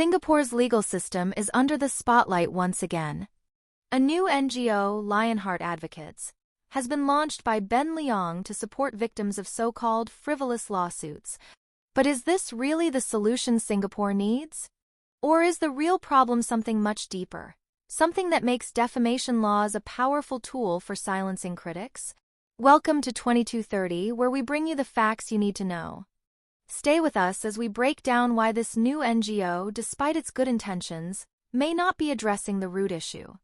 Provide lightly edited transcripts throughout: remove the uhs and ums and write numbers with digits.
Singapore's legal system is under the spotlight once again. A new NGO, Lionheart Advocates, has been launched by Ben Leong to support victims of so-called frivolous lawsuits. But is this really the solution Singapore needs? Or is the real problem something much deeper? Something that makes defamation laws a powerful tool for silencing critics? Welcome to 2230, where we bring you the facts you need to know. Stay with us as we break down why this new NGO, despite its good intentions, may not be addressing the root issue.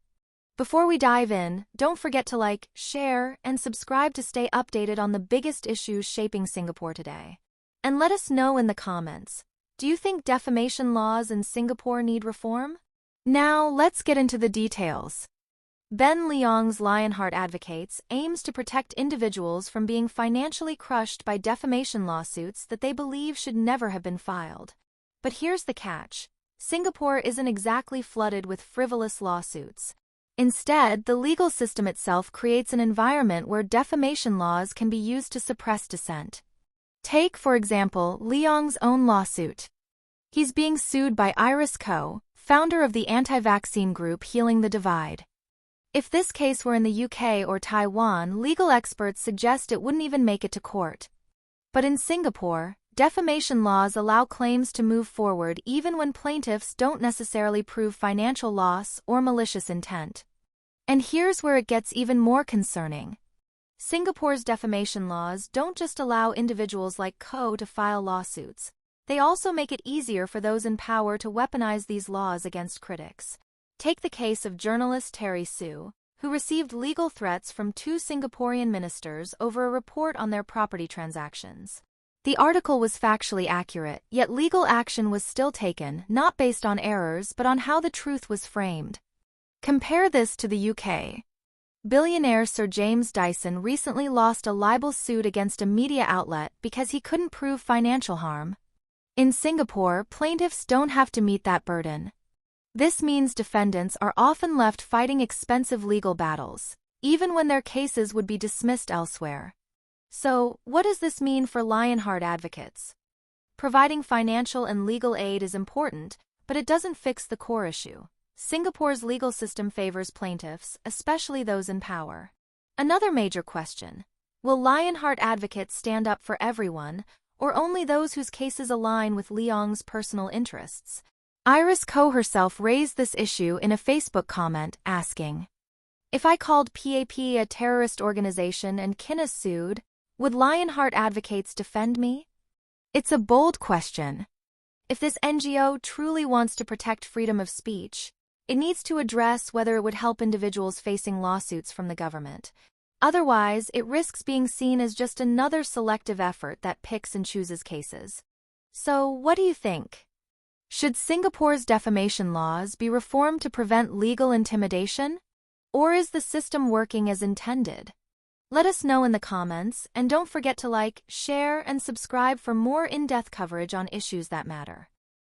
Before we dive in, don't forget to like, share, and subscribe to stay updated on the biggest issues shaping Singapore today. And let us know in the comments, do you think defamation laws in Singapore need reform? Now, let's get into the details. Ben Leong's Lionheart Advocates aims to protect individuals from being financially crushed by defamation lawsuits that they believe should never have been filed. But here's the catch. Singapore isn't exactly flooded with frivolous lawsuits. Instead, the legal system itself creates an environment where defamation laws can be used to suppress dissent. Take, for example, Leong's own lawsuit. He's being sued by Iris Koh, founder of the anti-vaccine group Healing the Divide. If this case were in the UK or Taiwan, legal experts suggest it wouldn't even make it to court. But in Singapore, defamation laws allow claims to move forward even when plaintiffs don't necessarily prove financial loss or malicious intent. And here's where it gets even more concerning. Singapore's defamation laws don't just allow individuals like Koh to file lawsuits. They also make it easier for those in power to weaponize these laws against critics. Take the case of journalist Terry Sue, who received legal threats from two Singaporean ministers over a report on their property transactions. The article was factually accurate, yet legal action was still taken, not based on errors but on how the truth was framed. Compare this to the UK. Billionaire Sir James Dyson recently lost a libel suit against a media outlet because he couldn't prove financial harm. In Singapore, plaintiffs don't have to meet that burden. This means defendants are often left fighting expensive legal battles, even when their cases would be dismissed elsewhere. So, what does this mean for Lionheart Advocates? Providing financial and legal aid is important, but it doesn't fix the core issue. Singapore's legal system favors plaintiffs, especially those in power. Another major question: will Lionheart Advocates stand up for everyone, or only those whose cases align with Leong's personal interests? Iris Koh herself raised this issue in a Facebook comment, asking, "If I called PAP a terrorist organization and Kina sued, would Lionheart Advocates defend me?" It's a bold question. If this NGO truly wants to protect freedom of speech, it needs to address whether it would help individuals facing lawsuits from the government. Otherwise, it risks being seen as just another selective effort that picks and chooses cases. So, what do you think? Should Singapore's defamation laws be reformed to prevent legal intimidation? Or is the system working as intended? Let us know in the comments, and don't forget to like, share, and subscribe for more in-depth coverage on issues that matter.